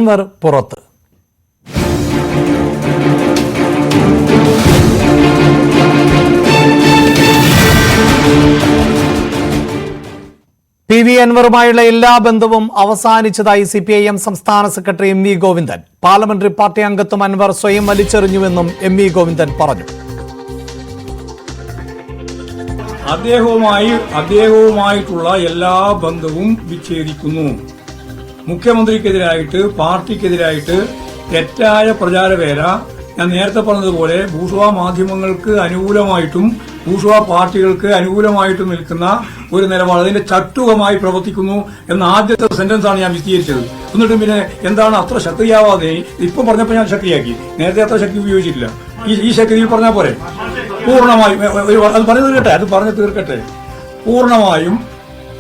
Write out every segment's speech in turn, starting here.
അൻവർ പുറത്ത്. P V അൻവറുമായുള്ള എല്ലാ ബന്ധവും അവസാനിച്ചതായി സിപിഐഎം സംസ്ഥാന secretary M V Govindan. Parliamentary party അംഗത്വം അൻവർ സ്വയം വലിച്ചെറിഞ്ഞുവെന്നും എം വി ഗോവിന്ദൻ പറഞ്ഞു. അദ്ദേഹവുമായിട്ടുള്ള എല്ലാ ബന്ധവും വിച്ഛേദിക്കുന്നു. മുഖ്യമന്ത്രിക്കെതിരായിട്ട് പാർട്ടിക്കെതിരായിട്ട് തെറ്റായ പ്രചാരവേല ഞാൻ നേരത്തെ പറഞ്ഞതുപോലെ ബൂർഷ്വാ മാധ്യമങ്ങൾക്ക് അനുകൂലമായിട്ടും ബൂർഷ്വാ പാർട്ടികൾക്ക് അനുകൂലമായിട്ടും നിൽക്കുന്ന ഒരു നിലപാട് അതിന്റെ ചട്ടുകമായി പ്രവർത്തിക്കുന്നു എന്ന ആദ്യത്തെ സെന്റൻസാണ് ഞാൻ വിശദീകരിച്ചത്. എന്നിട്ടും പിന്നെ എന്താണ് അത്ര ശക്തിയാവാതെ ഇപ്പം പറഞ്ഞപ്പോൾ ഞാൻ ശക്തിയാക്കി, നേരത്തെ അത്ര ശക്തി ഉപയോഗിച്ചിട്ടില്ല. ഈ ശക്തിയിൽ പറഞ്ഞാൽ പോരെ? പൂർണ്ണമായും അത് പറഞ്ഞു തീർക്കട്ടെ. പൂർണ്ണമായും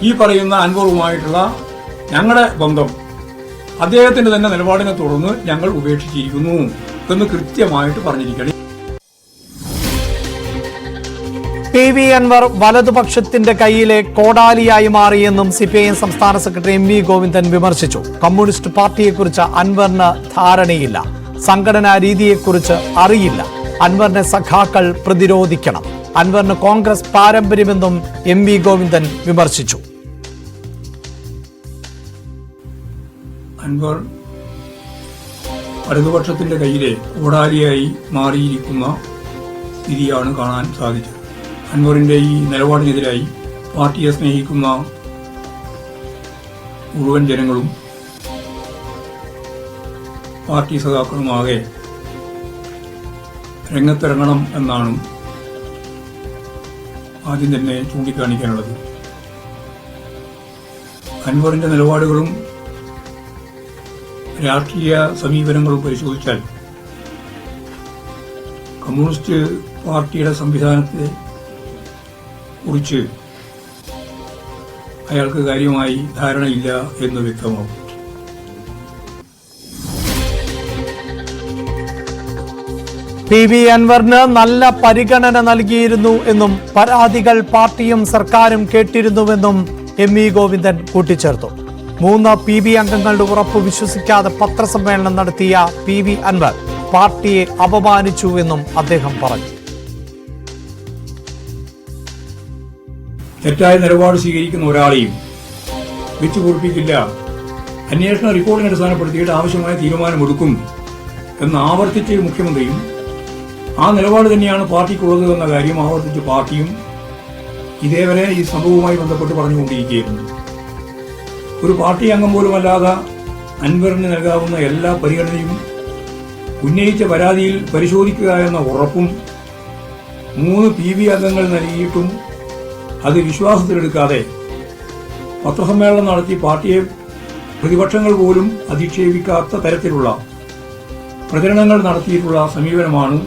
ഈ പറയുന്ന അൻവറുമായിട്ടുള്ള ഞങ്ങളുടെ ബന്ധം അദ്ദേഹത്തിന്റെ തന്നെ നിലപാടിനെ തുടർന്ന് ഞങ്ങൾ ഉപേക്ഷിച്ചിരിക്കുന്നു എന്ന് കൃത്യമായിട്ട് പറഞ്ഞിരിക്കുകയാണ്. പി വി അൻവർ വലതുപക്ഷത്തിന്റെ കയ്യിലെ കോടാലിയായി മാറിയെന്നും സിപിഐഎം സംസ്ഥാന സെക്രട്ടറി എം വി ഗോവിന്ദൻ വിമർശിച്ചു. കമ്മ്യൂണിസ്റ്റ് പാർട്ടിയെക്കുറിച്ച് അൻവറിന് ധാരണയില്ല, സംഘടനാ രീതിയെക്കുറിച്ച് അറിയില്ല. അൻവറിനെ സഖാക്കൾ പ്രതിരോധിക്കണം. അൻവറിന് കോൺഗ്രസ് പാരമ്പര്യമെന്നും എം വി ഗോവിന്ദൻ വിമർശിച്ചു. അൻവർ വലതുപക്ഷത്തിന്റെ കയ്യിലെ കോടാലിയായി മാറിയിരിക്കുന്ന സ്ഥിതിയാണ് കാണാൻ സാധിച്ചത്. അൻവറിന്റെ ഈ നിലപാടിനെതിരായി പാർട്ടിയെ സ്നേഹിക്കുന്ന മുഴുവൻ ജനങ്ങളും പാർട്ടി സഖാക്കളുമാകെ രംഗത്തിറങ്ങണം എന്നാണ് ആദ്യം തന്നെ ചൂണ്ടിക്കാണിക്കാനുള്ളത്. അൻവറിന്റെ നിലപാടുകളും രാഷ്ട്രീയ സമീപനങ്ങളും പരിശോധിച്ചാൽ കമ്മ്യൂണിസ്റ്റ് പാർട്ടിയുടെ സംവിധാനത്തെ കുറിച്ച് അയാൾക്ക് കാര്യമായി ധാരണയില്ല എന്ന് വ്യക്തമാകും. പി വി അൻവറിന് നല്ല പരിഗണന നൽകിയിരുന്നു എന്നും പരാതികൾ പാർട്ടിയും സർക്കാരും കേട്ടിരുന്നുവെന്നും എം വി ഗോവിന്ദൻ കൂട്ടിച്ചേർത്തു. 3 പി ബി അംഗങ്ങളുടെ ഉറപ്പ് വിശ്വസിക്കാതെ പത്രസമ്മേളനം നടത്തിയ പി വി അൻവർ പാർട്ടിയെ അപമാനിച്ചുവെന്നും അദ്ദേഹം പറഞ്ഞു. തെറ്റായ നിലപാട് സ്വീകരിക്കുന്ന ഒരാളെയും വെച്ചുപൊറിപ്പിക്കില്ല, അന്വേഷണ റിപ്പോർട്ടിനെ അടിസ്ഥാനപ്പെടുത്തിയിട്ട് ആവശ്യമായ തീരുമാനമെടുക്കും എന്ന് ആവർത്തിച്ച് മുഖ്യമന്ത്രിയും ആ നിലപാട് തന്നെയാണ് പാർട്ടിക്കുള്ളത് എന്ന കാര്യം ആവർത്തിച്ച് പാർട്ടിയും ഇതേവരെ ഈ സംഭവവുമായി ബന്ധപ്പെട്ട് പറഞ്ഞുകൊണ്ടിരിക്കുകയായിരുന്നു. ഒരു പാർട്ടി അംഗം പോലുമല്ലാതെ അൻവറിന് നൽകാവുന്ന എല്ലാ പരിഗണനയും ഉന്നയിച്ച പരാതിയിൽ പരിശോധിക്കുക എന്ന ഉറപ്പും 3 പി ബി അംഗങ്ങൾ നൽകിയിട്ടും അത് വിശ്വാസത്തിലെടുക്കാതെ പത്രസമ്മേളനം നടത്തി പാർട്ടിയെ പ്രതിപക്ഷങ്ങൾ പോലും അധിക്ഷേപിക്കാത്ത തരത്തിലുള്ള പ്രചരണങ്ങൾ നടത്തിയിട്ടുള്ള സമീപനമാണ്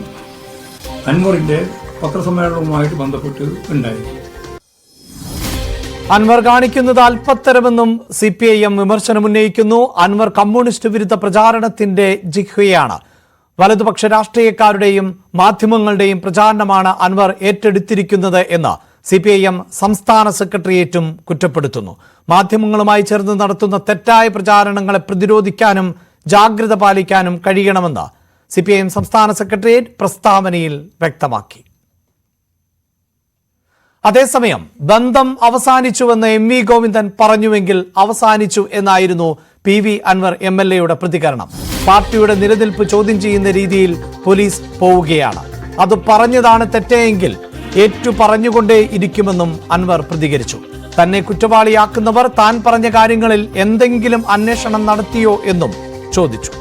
അൻവറിന്റെ പത്രസമ്മേളനവുമായിട്ട് ബന്ധപ്പെട്ട് ഉണ്ടായത്. അൻവർ കാണിക്കുന്നത് അല്പത്തരമെന്നും സിപിഐഎം വിമർശനമുന്നയിക്കുന്നു. അൻവർ കമ്മ്യൂണിസ്റ്റ് വിരുദ്ധ പ്രചാരണത്തിന്റെ ജിഹ്വയാണ്. വലതുപക്ഷ രാഷ്ട്രീയക്കാരുടെയും മാധ്യമങ്ങളുടെയും പ്രചാരണമാണ് അൻവർ ഏറ്റെടുത്തിരിക്കുന്നത് എന്ന് സിപിഐഎം സംസ്ഥാന സെക്രട്ടേറിയറ്റും കുറ്റപ്പെടുത്തുന്നു. മാധ്യമങ്ങളുമായി ചേർന്ന് നടത്തുന്ന തെറ്റായ പ്രചാരണങ്ങളെ പ്രതിരോധിക്കാനും ജാഗ്രത പാലിക്കാനും കഴിയണമെന്ന് സിപിഐഎം സംസ്ഥാന സെക്രട്ടേറിയറ്റ് പ്രസ്താവനയിൽ വ്യക്തമാക്കി. അതേസമയം ബന്ധം അവസാനിച്ചുവെന്ന് എം വി ഗോവിന്ദൻ പറഞ്ഞുവെങ്കിൽ അവസാനിച്ചു എന്നായിരുന്നു പി വി അൻവർ MLAയുടെ പ്രതികരണം. പാർട്ടിയുടെ നിലനിൽപ്പ് ചോദ്യം ചെയ്യുന്ന രീതിയിൽ പോലീസ് പോവുകയാണ്. അത് പറഞ്ഞതാണ് തെറ്റെങ്കിൽ ഏറ്റു പറഞ്ഞുകൊണ്ടേ ഇരിക്കുമെന്നും അൻവർ പ്രതികരിച്ചു. തന്നെ കുറ്റവാളിയാക്കുന്നവർ താൻ പറഞ്ഞ കാര്യങ്ങളിൽ എന്തെങ്കിലും അന്വേഷണം നടത്തിയോ എന്നും ചോദിച്ചു.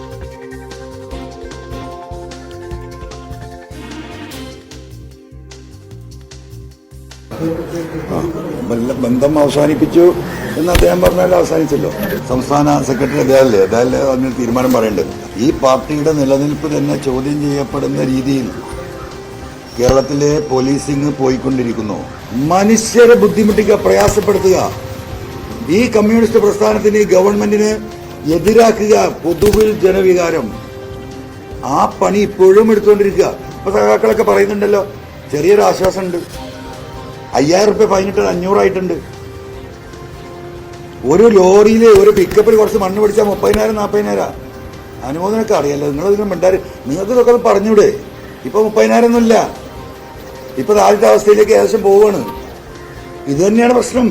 ബന്ധം അവസാനിപ്പിച്ചു എന്ന് അദ്ദേഹം പറഞ്ഞാൽ അവസാനിച്ചല്ലോ. സംസ്ഥാന സെക്രട്ടറി അദ്ദേഹമല്ലേ അതിന് തീരുമാനം പറയേണ്ടത്. ഈ പാർട്ടിയുടെ നിലനിൽപ്പ് തന്നെ ചോദ്യം ചെയ്യപ്പെടുന്ന രീതിയിൽ കേരളത്തിലെ പോലീസിംഗ് പോയിക്കൊണ്ടിരിക്കുന്നു. മനുഷ്യരെ ബുദ്ധിമുട്ടിക്കുക, പ്രയാസപ്പെടുത്തുക, ഈ കമ്മ്യൂണിസ്റ്റ് പ്രസ്ഥാനത്തിന് ഗവൺമെന്റിന് എതിരാക്കുക, പൊതുവിൽ ജനവികാരം, ആ പണി ഇപ്പോഴും എടുത്തുകൊണ്ടിരിക്കുക. ഇപ്പൊ സഖാക്കളൊക്കെ പറയുന്നുണ്ടല്ലോ, ചെറിയൊരു ആശ്വാസമുണ്ട്. 5000 റുപ്യ ഫൈനിട്ട് 500 ആയിട്ടുണ്ട്. ഒരു ലോറിയിൽ ഒരു പിക്കപ്പിൽ കുറച്ച് മണ്ണ് പിടിച്ചാൽ 30,000 40,000. അനുമോദനമൊക്കെ അറിയാലോ. നിങ്ങളിതിന് മിണ്ടാറ്, നിങ്ങൾക്ക് ഇതൊക്കെ ഒന്ന് പറഞ്ഞൂടെ? ഇപ്പൊ 30,000 ഒന്നുമില്ല, ഇപ്പൊ ആദ്യത്തെ അവസ്ഥയിലേക്ക് ഏകദേശം പോവുകയാണ്. ഇത് തന്നെയാണ് പ്രശ്നം.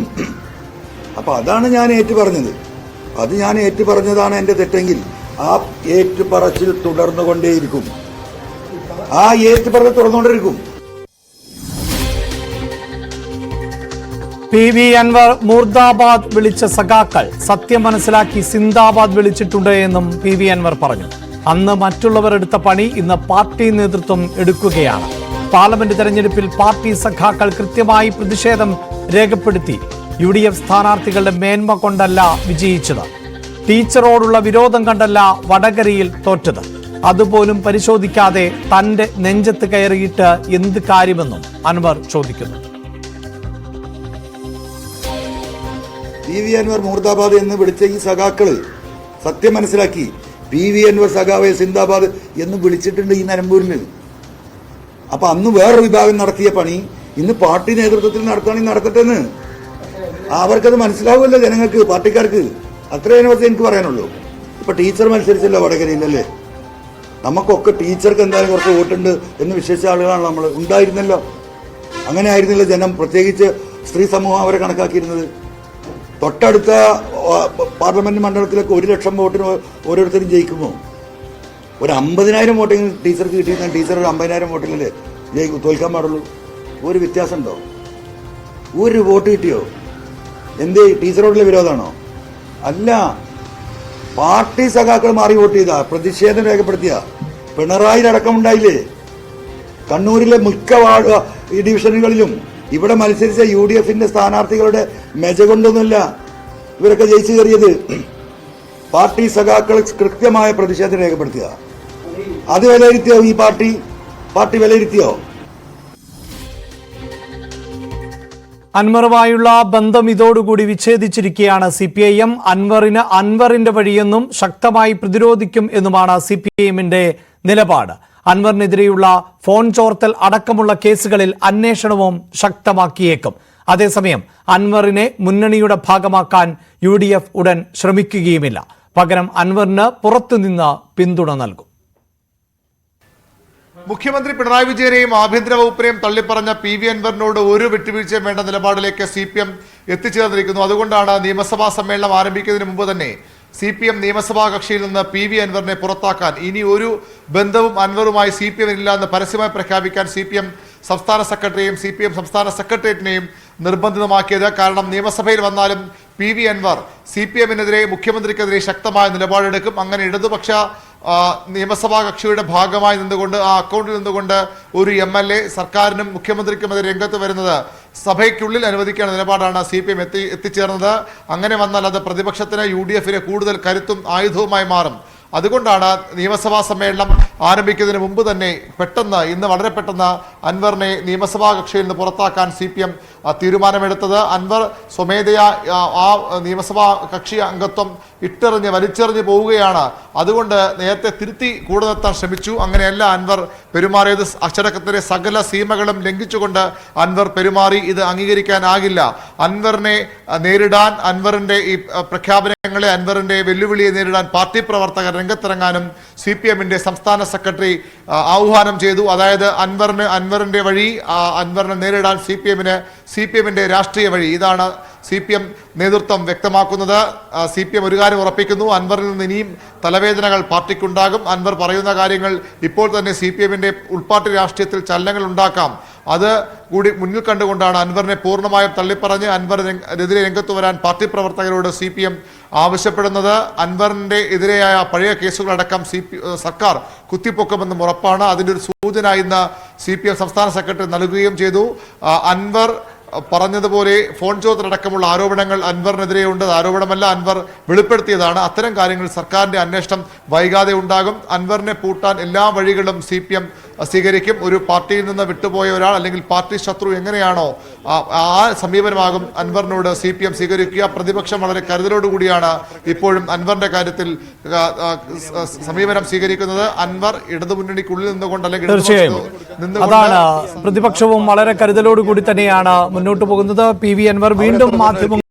അപ്പൊ അതാണ് ഞാൻ ഏറ്റു പറഞ്ഞത്. അത് ഞാൻ ഏറ്റു പറഞ്ഞതാണ് എന്റെ തെറ്റെങ്കിൽ ആ ഏറ്റുപറച്ചിൽ തുടർന്നുകൊണ്ടേയിരിക്കും. ആ ഏറ്റുപറച്ചിൽ തുടർന്നുകൊണ്ടിരിക്കും. PV അൻവർ മുർദാബാദ് വിളിച്ച സഖാക്കൾ സത്യം മനസ്സിലാക്കി സിന്ദാബാദ് വിളിച്ചിട്ടുണ്ട് എന്നും PV അൻവർ പറഞ്ഞു. അന്ന് മറ്റുള്ളവർ എടുത്ത പണി ഇന്ന് പാർട്ടി നേതൃത്വം എടുക്കുകയാണ്. പാർലമെന്റ് തെരഞ്ഞെടുപ്പിൽ പാർട്ടി സഖാക്കൾ കൃത്യമായി പ്രതിഷേധം രേഖപ്പെടുത്തി. UDF സ്ഥാനാർത്ഥികളുടെ മേന്മ കൊണ്ടല്ല വിജയിച്ചത്, ടീച്ചറോടുള്ള വിരോധം കണ്ടല്ല വടകരയിൽ തോറ്റത്, അതുപോലും പരിശോധിക്കാതെ തന്റെ നെഞ്ചത്ത് കയറിയിട്ട് എന്ത് കാര്യമെന്നും അൻവർ ചോദിക്കുന്നു. PV അൻവർ മുർദാബാദ് എന്ന് വിളിച്ച ഈ സഖാക്കള് സത്യം മനസ്സിലാക്കി PV അൻവർ സഖാവെ സിന്ദാബാദ് എന്ന് വിളിച്ചിട്ടുണ്ട് ഈ നിലമ്പൂരിൽ. അപ്പൊ അന്ന് വേറൊരു വിഭാഗം നടത്തിയ പണി ഇന്ന് പാർട്ടി നേതൃത്വത്തിൽ നടത്തുകയാണെങ്കിൽ നടത്തട്ടെന്ന്. അവർക്കത് മനസ്സിലാവുമല്ലോ ജനങ്ങൾക്ക്, പാർട്ടിക്കാർക്ക്. അത്രേ അതിനെക്കുറിച്ച് എനിക്ക് പറയാനുള്ളൂ. ഇപ്പൊ ടീച്ചർ മത്സരിച്ചല്ലോ വടകരയിലല്ലേ? നമുക്കൊക്കെ ടീച്ചർക്ക് എന്തായാലും കുറച്ച് വോട്ടുണ്ട് എന്ന് വിശ്വസിച്ച ആളുകളാണ് നമ്മൾ. ഉണ്ടായിരുന്നല്ലോ, അങ്ങനെ ആയിരുന്നില്ല ജനം, പ്രത്യേകിച്ച് സ്ത്രീ സമൂഹം അവരെ കണക്കാക്കിയിരുന്നത്. തൊട്ടടുത്ത പാർലമെന്റ് മണ്ഡലത്തിലൊക്കെ 1,00,000 വോട്ടിന് ഓരോരുത്തരും ജയിക്കുമോ? ഒരു 50,000 വോട്ടെങ്കിലും ടീച്ചർക്ക് കിട്ടിയിരുന്ന ടീച്ചർ ഒരു 50,000 വോട്ടിലല്ലേ തോൽക്കാൻ പാടുള്ളൂ. ഒരു വ്യത്യാസമുണ്ടോ? ഒരു വോട്ട് കിട്ടിയോ? എന്തേ ടീച്ചറോടുള്ള വിരോധമാണോ? അല്ല, പാർട്ടി സഖാക്കൾ മാറി വോട്ട് ചെയ്ത, പ്രതിഷേധം രേഖപ്പെടുത്തിയ. പിണറായി അടക്കമുണ്ടായില്ലേ? കണ്ണൂരിലെ മിക്ക ഈ ഡിവിഷനുകളിലും ഇവിടെ മത്സരിച്ച UDFന്റെ സ്ഥാനാർത്ഥികളുടെ മെജ കൊണ്ടൊന്നുമില്ല ഇവരൊക്കെ ജയിച്ചു കയറിയത്. പാർട്ടി സഖാക്കൾ കൃത്യമായ പ്രതിഷേധം രേഖപ്പെടുത്തുക. അത് വിലയിരുത്തിയോ ഈ പാർട്ടി വിലയിരുത്തിയോ? അൻവറുമായുള്ള ബന്ധം ഇതോടുകൂടി വിച്ഛേദിച്ചിരിക്കുകയാണ് CPIM. അൻവറിന്റെ വഴിയെന്നും ശക്തമായി പ്രതിരോധിക്കും എന്നുമാണ് CPIMന്റെ നിലപാട്. അൻവറിനെതിരെയുള്ള ഫോൺ ചോർത്തൽ അടക്കമുള്ള കേസുകളിൽ അന്വേഷണവും ശക്തമാക്കിയേക്കും. അതേസമയം അൻവറിനെ മുന്നണിയുടെ ഭാഗമാക്കാൻ UDF ഉടൻ ശ്രമിക്കുകയുമില്ല. പകരം അൻവറിന് പുറത്തുനിന്ന് പിന്തുണ നൽകും. മുഖ്യമന്ത്രി പിണറായി വിജയനെയും ആഭ്യന്തര വകുപ്പിനെയും തള്ളിപ്പറഞ്ഞ PV അൻവറിനോട് ഒരു വിട്ടുവീഴ്ചയും വേണ്ട നിലപാടിലേക്ക് CPM എത്തിച്ചേർന്നിരിക്കുന്നു. അതുകൊണ്ടാണ് നിയമസഭാ സമ്മേളനം ആരംഭിക്കുന്നതിന് മുമ്പ് തന്നെ CPM നിയമസഭാ കക്ഷിയിൽ നിന്ന് PV അൻവറിനെ പുറത്താക്കാൻ, ഇനി ഒരു ബന്ധവും അൻവറുമായി CPM ഇല്ല എന്ന് പരസ്യമായി പ്രഖ്യാപിക്കാൻ CPM സംസ്ഥാന സെക്രട്ടറിയെയും CPM സംസ്ഥാന സെക്രട്ടേറിയറ്റിനെയും നിർബന്ധിതമാക്കിയത്. കാരണം നിയമസഭയിൽ വന്നാലും PV അൻവർ CPMനെതിരെ, മുഖ്യമന്ത്രിക്കെതിരെ ശക്തമായ നിലപാടെടുക്കും. അങ്ങനെ ഇടതുപക്ഷ നിയമസഭാ കക്ഷിയുടെ ഭാഗമായി നിന്നുകൊണ്ട്, ആ അക്കൗണ്ടിൽ നിന്നുകൊണ്ട് ഒരു MLA സർക്കാരിനും മുഖ്യമന്ത്രിക്കുമെതിരെ രംഗത്ത് വരുന്നത് സഭയ്ക്കുള്ളിൽ അനുവദിക്കേണ്ട നിലപാടാണ് CPM എത്തിച്ചേർന്നത്. അങ്ങനെ വന്നാൽ അത് പ്രതിപക്ഷത്തിന്, UDFന് കൂടുതൽ കരുത്തും ആയുധവുമായി മാറും. അതുകൊണ്ടാണ് നിയമസഭാ സമ്മേളനം ആരംഭിക്കുന്നതിന് മുമ്പ് തന്നെ ഇന്ന് വളരെ പെട്ടെന്ന് അൻവറിനെ നിയമസഭാ കക്ഷിയിൽ നിന്ന് പുറത്താക്കാൻ CPM തീരുമാനമെടുത്തത്. അൻവർ സ്വമേധയാ ആ നിയമസഭാ കക്ഷി അംഗത്വം വലിച്ചെറിഞ്ഞ് പോവുകയാണ്. അതുകൊണ്ട് നേരത്തെ തിരുത്തി കൂടെ നിർത്താൻ ശ്രമിച്ചു. അങ്ങനെയല്ല അൻവർ പെരുമാറിയത്. അച്ചടക്കത്തിലെ സകല സീമകളും ലംഘിച്ചുകൊണ്ട് അൻവർ പെരുമാറി. ഇത് അംഗീകരിക്കാനാകില്ല. അൻവറിനെ നേരിടാൻ, അൻവറിന്റെ ഈ പ്രഖ്യാപനങ്ങളെ, അൻവറിന്റെ വെല്ലുവിളിയെ നേരിടാൻ പാർട്ടി പ്രവർത്തകർ രംഗത്തിറങ്ങാനും CPMന്റെ സംസ്ഥാന സെക്രട്ടറി ആഹ്വാനം ചെയ്തു. അതായത് അൻവറിന്റെ വഴി, അൻവറിനെ നേരിടാൻ CPMന്റെ രാഷ്ട്രീയ വഴി, ഇതാണ് CPM നേതൃത്വം വ്യക്തമാക്കുന്നത്. CPM ഒരു കാര്യം ഉറപ്പിക്കുന്നു, അൻവറിൽ നിന്ന് ഇനിയും തലവേദനകൾ പാർട്ടിക്കുണ്ടാകും. അൻവർ പറയുന്ന കാര്യങ്ങൾ ഇപ്പോൾ തന്നെ CPMന്റെ ഉൾപാർട്ടി രാഷ്ട്രീയത്തിൽ ചലനങ്ങൾ ഉണ്ടാക്കാം. അത് കൂടി മുന്നിൽ കണ്ടുകൊണ്ടാണ് അൻവറിനെ പൂർണ്ണമായും തള്ളിപ്പറഞ്ഞ് അൻവറിനെതിരെ രംഗത്ത് വരാൻ പാർട്ടി പ്രവർത്തകരോട് CPM ആവശ്യപ്പെടുന്നത്. അൻവറിന്റെ എതിരെയായ പഴയ കേസുകളടക്കം സർക്കാർ കുത്തിപ്പൊക്കുമെന്നും ഉറപ്പാണ്. അതിൻ്റെ ഒരു സൂചന ഇന്ന് CPM സംസ്ഥാന സെക്രട്ടറി നൽകുകയും ചെയ്തു. അൻവർ പറഞ്ഞതുപോലെ ഫോൺ ചോർത്തലടക്കമുള്ള ആരോപണങ്ങൾ അൻവറിനെതിരെയുണ്ട്. ആരോപണമല്ല, അൻവർ വെളിപ്പെടുത്തിയതാണ്. അത്തരം കാര്യങ്ങൾ സർക്കാരിന്റെ അന്വേഷണം വൈകാതെ ഉണ്ടാകും. അൻവറിനെ പൂട്ടാൻ എല്ലാ വഴികളും CPM സ്വീകരിക്കും. ഒരു പാർട്ടിയിൽ നിന്ന് വിട്ടുപോയ ഒരാൾ അല്ലെങ്കിൽ പാർട്ടി ശത്രു എങ്ങനെയാണോ ആ സമീപനമാകും അൻവറിനോട് CPM സ്വീകരിക്കുക. പ്രതിപക്ഷം വളരെ കരുതലോടുകൂടിയാണ് ഇപ്പോഴും അൻവറിന്റെ കാര്യത്തിൽ സമീപനം സ്വീകരിക്കുന്നത്. അൻവർ ഇടതുമുന്നണിക്കുള്ളിൽ നിന്നുകൊണ്ട് അല്ലെങ്കിൽ അതാണ് പ്രതിപക്ഷവും വളരെ കരുതലോടുകൂടി തന്നെയാണ് മുന്നോട്ട് പോകുന്നത്. PV അൻവർ വീണ്ടും മാധ്യമ